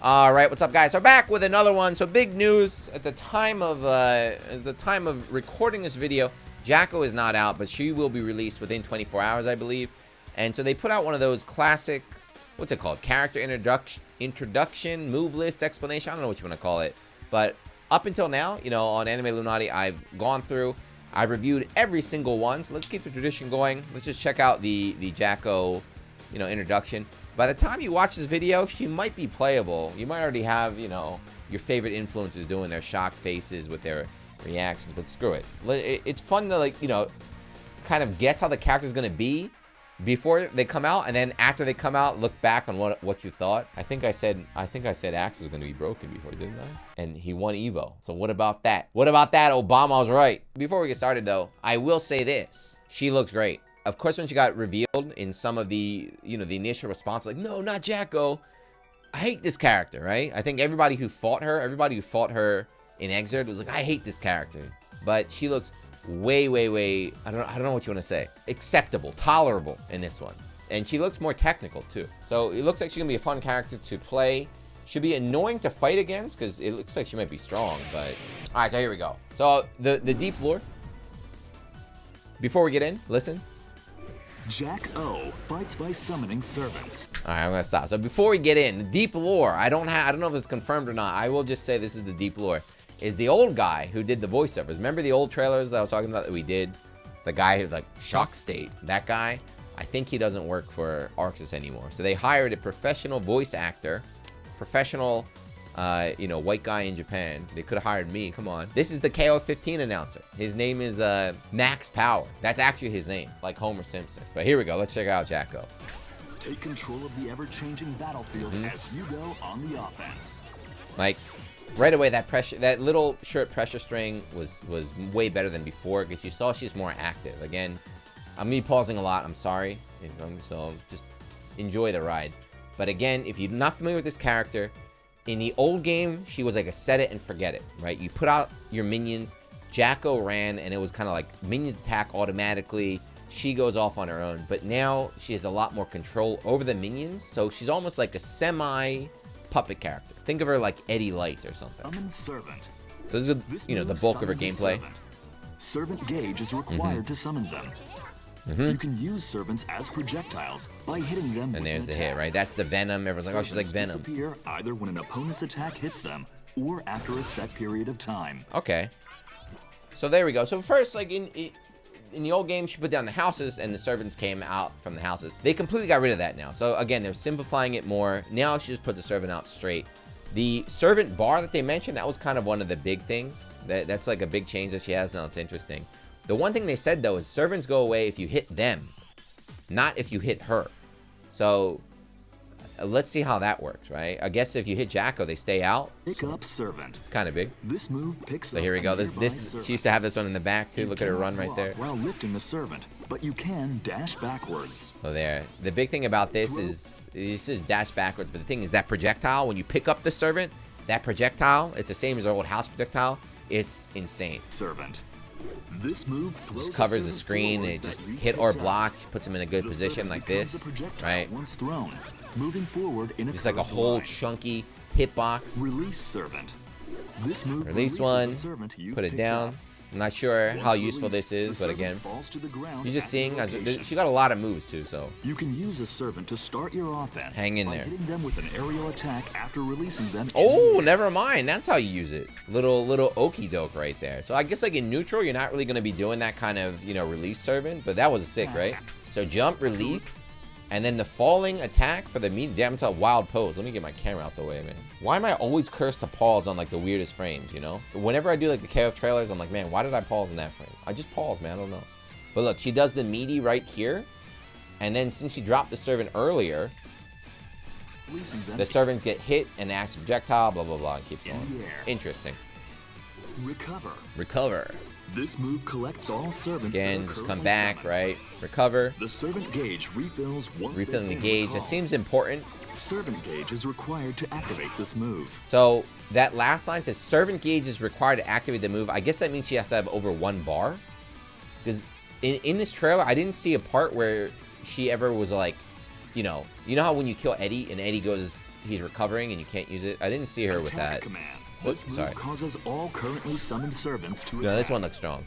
All right, what's up, guys? We're back with another one. So big news at the time of recording this video. GEICO is not out, but she will be released within 24 hours, I believe. And so they put out one of those classic, what's it called? Character introduction, move list, explanation. I don't know what you want to call it. But up until now, you know, on Anime Illuminati, I've gone through, I've reviewed every single one. So let's keep the tradition going. Let's just check out the GEICO, you know, introduction. By the time you watch this video, she might be playable. You might already have, you know, your favorite influencers doing their shock faces with their reactions, but screw it. It's fun to, like, you know, kind of guess how the character's going to be before they come out, and then after they come out, look back on what you thought. I think I said Axe was going to be broken before, didn't I? And he won Evo. So what about that? What about that? Obama was right. Before we get started, though, I will say this. She looks great. Of course, when she got revealed in some of the, you know, the initial response, like, no, not GEICO. I hate this character, right? I think everybody who fought her in Exerd was like, I hate this character. But she looks way, I don't know what you want to say. Acceptable, tolerable in this one. And she looks more technical, too. So it looks like she's going to be a fun character to play. Should be annoying to fight against, because it looks like she might be strong, but... All right, so here we go. So the deep lore. Before we get in, listen. Jack-O fights by summoning servants. All right, I'm gonna stop. So before we get in, the deep lore, I don't know if it's confirmed or not. I will just say this is the deep lore. Is the old guy who did the voiceovers. Remember the old trailers that I was talking about that we did? The guy who's like Shock State. That guy, I think he doesn't work for ArcSys anymore. So they hired a professional voice actor, professional, you know, white guy in Japan. They could have hired me. Come on. This is the KO15 announcer. His name is Max Power. That's actually his name, like Homer Simpson. But here we go. Let's check out GEICO. Take control of the ever-changing battlefield as you go on the offense. Like right away, that little short pressure string was way better than before, because you saw she's more active. Again, I'm me pausing a lot. I'm sorry. So just enjoy the ride. But again, if you're not familiar with this character, in the old game, she was like a set it and forget it, right? You put out your minions, GEICO ran, and it was kind of like minions attack automatically. She goes off on her own, but now she has a lot more control over the minions, so she's almost like a semi-puppet character. Think of her like Eddie Light or something. Summon servant. So this is, you know, the bulk of her gameplay. Servant gauge is required to summon them. You can use servants as projectiles by hitting them with And there's an the attack. hit, right? That's the Venom. Everyone's like, oh, she's like Venom. Disappear either when an opponent's attack hits them or after a set period of time. Okay. So there we go. So first, like in the old game, she put down the houses and the servants came out from the houses. They completely got rid of that now. So again, they're simplifying it more. Now she just puts the servant out straight. The servant bar that they mentioned, that was kind of one of the big things. That's like a big change that she has now. It's interesting. The one thing they said, though, is servants go away if you hit them, not if you hit her. So let's see how that works, right? I guess if you hit GEICO, they stay out. Pick up servant. It's kind of big. This move picks So up here we go. a This nearby servant. she used to have this one in the back too. Look at her run right there. While lifting the servant, but you can dash backwards. So there. The big thing about this is dash backwards, but the thing is that projectile, when you pick up the servant, that projectile, it's the same as our old house projectile. It's insane. Servant. This move Just covers the screen, and it just hit or block, puts him in a good position like this, right? Once thrown, moving forward in Just like a whole chunky hitbox. Release servant. This move Release one, put it down. I'm not sure how useful this is, but again, you're just seeing, she got a lot of moves too, so. You can use a servant to start your offense. Hang in by there. hitting them with an aerial attack after releasing them. Oh, never mind. That's how you use it. Little okie doke right there. So I guess like in neutral, you're not really going to be doing that kind of, you know, release servant, but that was sick, right? So jump, release, and then the falling attack for the damn, it's a wild pose. Let me get my camera out the way, man. Why am I always cursed to pause on like the weirdest frames, you know? Whenever I do like the KOF trailers, I'm like, man, why did I pause in that frame? I just paused, man. I don't know. But look, she does the meaty right here. And then since she dropped the servant earlier, the servant get hit and acts projectile, blah, blah, blah, and keeps going. Interesting. Recover. This move collects all servants. Again, just come back, right? Recover. The servant gauge refills once Refilling the gauge. That seems important. Servant gauge is required to activate this move. So that last line says servant gauge is required to activate the move. I guess that means she has to have over 1 bar. Because in this trailer, I didn't see a part where she ever was like, you know how when you kill Eddie and Eddie goes he's recovering and you can't use it. I didn't see her with that. Whoops, This move sorry. causes all currently summoned servants to No, attack. this one looks strong.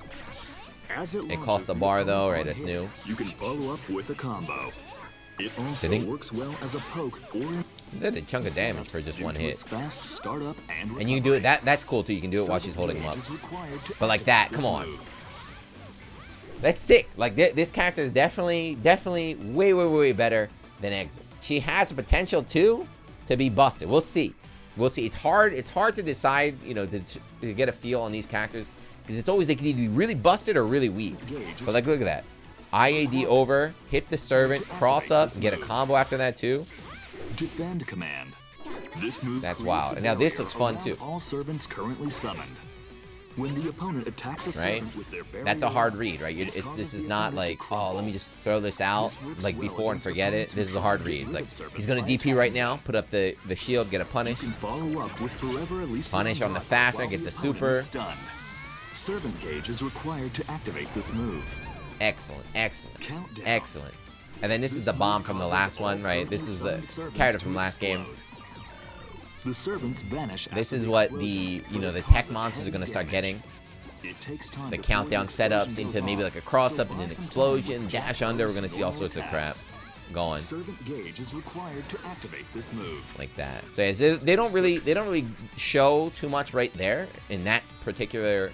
As It costs a bar though, right? That's new. You can follow up with a combo. It also Did he? works well as a poke or Did a chunk of damage for just one hit. Fast startup And you can do it. That's cool too. You can do it while she's holding him up. But like that, come on. That's sick. Like this character is definitely way better than Exit. She has the potential too to be busted. We'll see. We'll see. It's hard to decide, you know, to get a feel on these characters because it's always they can either be really busted or really weak. But like, look at that. IAD over, hit the servant, cross up, and get a combo after that too. Defend command. This move That's creates wild. a And now this barrier looks fun around too. All servants currently summoned. When the opponent attacks a Right? servant with their barrier, That's a hard read, right? This is not like, oh, let me just throw this out like before and forget it. This is a hard read. Like, he's going to DP right now, put up the shield, get a punish. You can follow up with forever at least Punish one on the block Fafner, while get the opponent super. is stunned. Servant gauge is required to activate this move. Excellent, excellent, Countdown. excellent. And then this is the bomb from the last one, right? This is the character from last game. The servants vanish. This after is the what explosion, the, you know, the causes tech monsters are going to heavy start damage. getting. It takes time The before countdown explosion setups goes into maybe off, like a cross so up and buy an some time explosion, with dash just under. We're going to see all normal sorts of crap attacks. going Servant gauge is required to activate this move. like that. So yeah, they don't really show too much right there in that particular,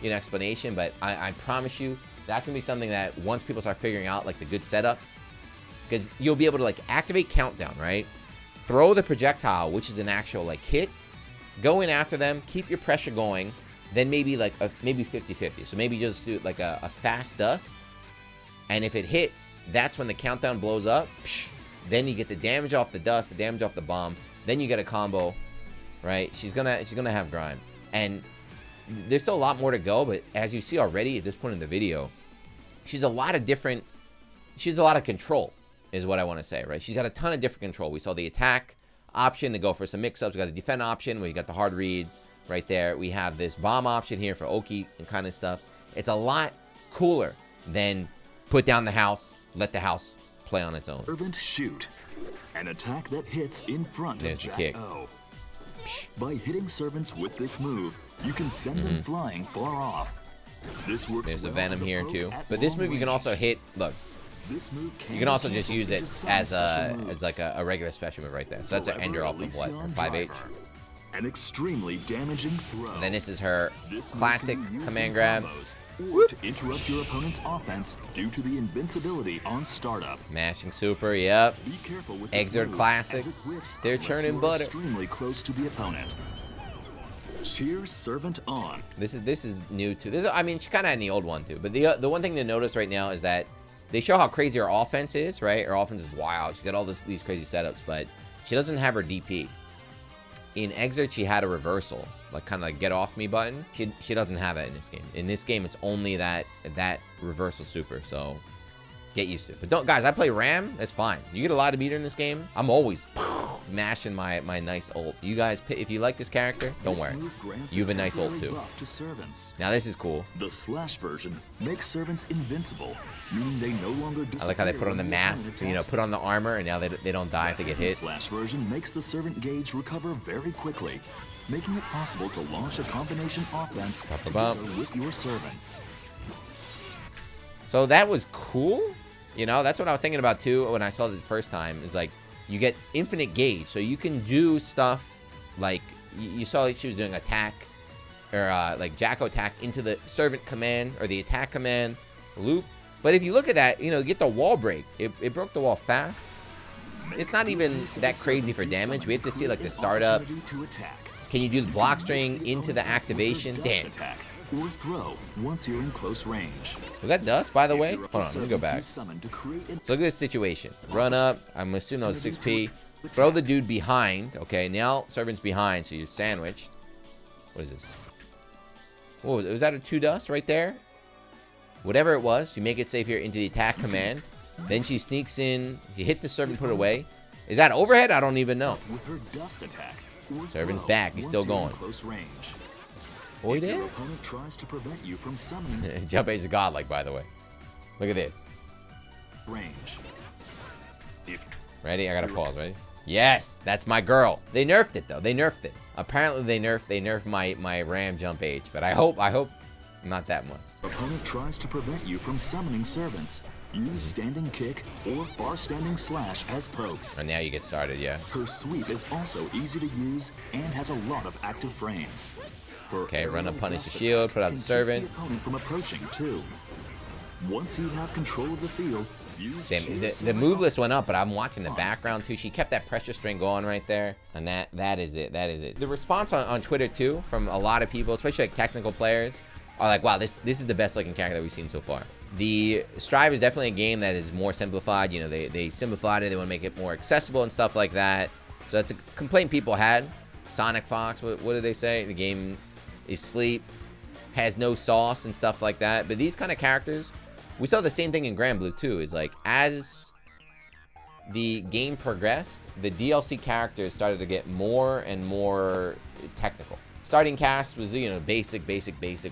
you know, explanation. But I promise you, that's gonna be something that once people start figuring out like the good setups, because you'll be able to like activate countdown, right? Throw the projectile, which is an actual like hit, go in after them, keep your pressure going, then maybe like maybe 50-50. So maybe just do like a fast dust, and if it hits, that's when the countdown blows up. Psh, then you get the damage off the dust, the damage off the bomb, then you get a combo, right? She's gonna have grime, and there's still a lot more to go, but as you see already at this point in the video, she's a lot of control is what I want to say, right? She's got a ton of different control. We saw the attack option to go for some mix-ups. We got the defend option where you got the hard reads right there. We have this bomb option here for Oki and kind of stuff. It's a lot cooler than put down the house, let the house play on its own. Servant shoot. An attack that hits in front There's of the kick. Jack O. By hitting servants with this move, you can send them flying far off. This works There's a well Venom as a here poke too. at But this long move you can also range. hit, look, This move you can also be just use canceled it into some as special a moves. like a regular special move right there. So that's an Forever ender off of what, Elysian 5H. Driver. An extremely damaging throw. And then this is her This move classic can be used command in grab. combos, or to interrupt your opponent's offense due to the invincibility on startup. Mashing super, yep. Be careful with this Exert move, classic. as it whiffs They're unless churning you are butter. extremely close to the opponent. Cheer servant on. This is new too. I mean, she kind of had the old one too. But the one thing to notice right now is that they show how crazy her offense is, right? Her offense is wild. She's got all these crazy setups, but she doesn't have her DP. In Exert, she had a reversal, like kind of like get off me button. She doesn't have it in this game. In this game, it's only that reversal super. So get used to it. But don't, guys, I play Ram. It's fine. You get a lot of meter in this game. I'm always mashing my nice ult. You guys, if you like this character, don't worry. You have a nice ult too. To servants. Now this is cool. The slash version makes servants invincible, meaning they no longer I like how they put on the disappear when mask, opponent you know, attacks put on the armor, and now they don't die if they get The hit. slash version makes the servant gauge recover very quickly, making it possible to launch a combination offense together with your servants. So that was cool. You know, that's what I was thinking about too when I saw it the first time. Is like you get infinite gauge, so you can do stuff like you saw she was doing attack or like Jacko attack into the servant command or the attack command loop. But if you look at that, you know, you get the wall break. It broke the wall fast. It's not even that crazy for damage. We have to see like the startup. Can you do the block string into the activation? Damn. Or throw once you're in close range. Was that dust, by the way? Hold on, let me go back. So look at this situation. Run up. I'm assuming that was 6P. Throw the dude behind. Okay, now servant's behind, so you're sandwiched. What is this? Whoa, was that a 2 dust right there? Whatever it was, you make it safe here into the attack command. Then she sneaks in. You hit the servant, put away. Is that overhead? I don't even know. With her dust attack. Servant's back. He's still going. Close range. Oh, he If did? your opponent tries to prevent you from summoning Jump Age is godlike, by the way. Look at this. range. If Ready? I gotta pause. Ready? Yes, that's my girl. They nerfed it though. They nerfed this. Apparently they nerfed my ram jump age, but I hope not that much. Opponent tries to prevent you from summoning servants. Use standing kick or far standing slash as pokes. And now you get started, yeah. Her sweep is also easy to use and has a lot of active frames. Okay, run up, punish the shield, put out the servant. The opponent from approaching too. Once you have control of the field, use the move list went up, but I'm watching the background too. She kept that pressure string going right there, and that is it. That is it. The response on Twitter too from a lot of people, especially like technical players, are like, wow, this is the best looking character that we've seen so far. The Strive is definitely a game that is more simplified. You know, they simplified it. They want to make it more accessible and stuff like that. So that's a complaint people had. Sonic Fox, what did they say? The game is sleep, has no sauce and stuff like that. But these kind of characters, we saw the same thing in Grand Blue too. Is like as the game progressed, the DLC characters started to get more and more technical. Starting cast was, you know, basic,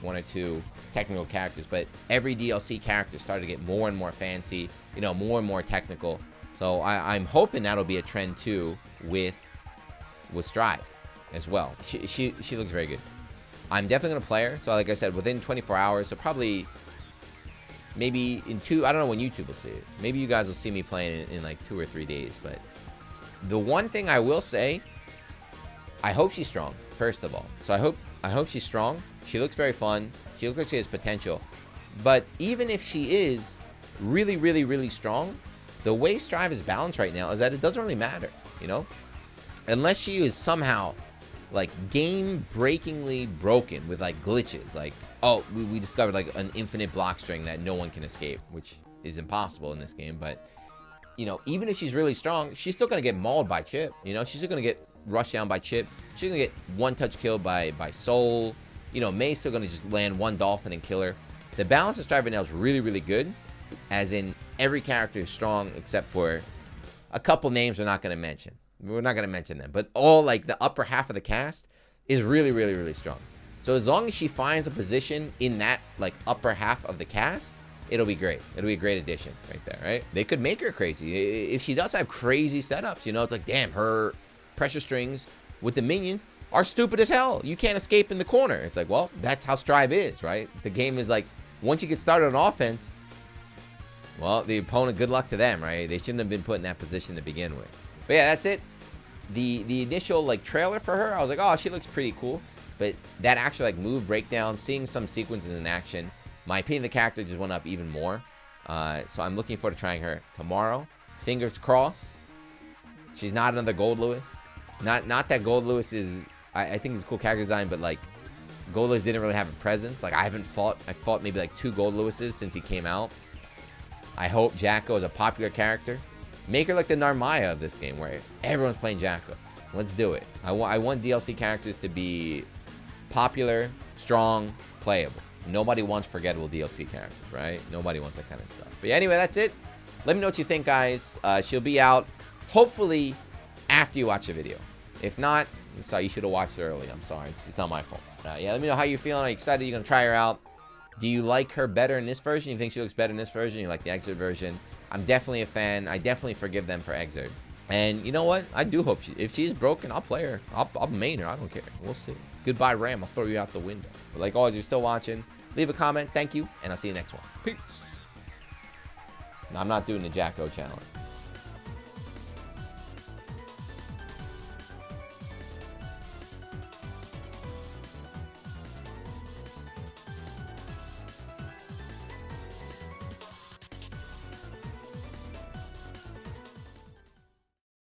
one or two technical characters, but every DLC character started to get more and more fancy, you know, more and more technical. So I'm hoping that'll be a trend too with Strive as well. She looks very good. I'm definitely gonna play her. So like I said, within 24 hours, so probably maybe in I don't know when YouTube will see it. Maybe you guys will see me playing in like 2 or 3 days. But the one thing I will say, I hope she's strong, first of all. So I hope she's strong. She looks very fun. She looks like she has potential. But even if she is really strong, the way Strive is balanced right now is that it doesn't really matter, you know? Unless she is somehow like game-breakingly broken with like glitches. Like, oh, we discovered like an infinite block string that no one can escape, which is impossible in this game. But, you know, even if she's really strong, she's still going to get mauled by Chip. You know, she's still going to get rushed down by Chip. She's going to get one-touch killed by Soul. You know, May's still going to just land one Dolphin and kill her. The balance of Strive right now is really good. As in, every character is strong except for a couple names we're not going to mention. We're not going to mention them. But all, like, the upper half of the cast is really strong. So as long as she finds a position in that, like, upper half of the cast, it'll be great. It'll be a great addition right there, right? They could make her crazy. If she does have crazy setups, you know, it's like, damn, her pressure strings with the minions are stupid as hell. You can't escape in the corner. It's like, well, that's how Strive is, right? The game is like, once you get started on offense, well, the opponent, good luck to them, right? They shouldn't have been put in that position to begin with. But yeah, that's it. The initial like trailer for her, I was like, oh, she looks pretty cool. But that actual like move breakdown, seeing some sequences in action, my opinion of the character just went up even more. So I'm looking forward to trying her tomorrow. Fingers crossed. She's not another Gold Lewis. Not that Gold Lewis is, I think it's a cool character design, but like Gold Lewis didn't really have a presence. Like I fought maybe like 2 Gold Lewises since he came out. I hope Jacko is a popular character. Make her like the Narmaya of this game, where everyone's playing Jacko. Let's do it. I want DLC characters to be popular, strong, playable. Nobody wants forgettable DLC characters, right? Nobody wants that kind of stuff. But yeah, anyway, that's it. Let me know what you think, guys. She'll be out, hopefully, after you watch the video. If not, I'm sorry, you should have watched it early. I'm sorry. It's not my fault. Yeah, let me know how you're feeling. Are you excited? You're going to try her out? Do you like her better in this version? You think she looks better in this version? You like the Exert version? I'm definitely a fan. I definitely forgive them for Exert. And you know what? I do hope if she's broken, I'll play her. I'll main her. I don't care. We'll see. Goodbye, Ram. I'll throw you out the window. But like always, if you're still watching, leave a comment. Thank you. And I'll see you next one. Peace. No, I'm not doing the Jacko challenge.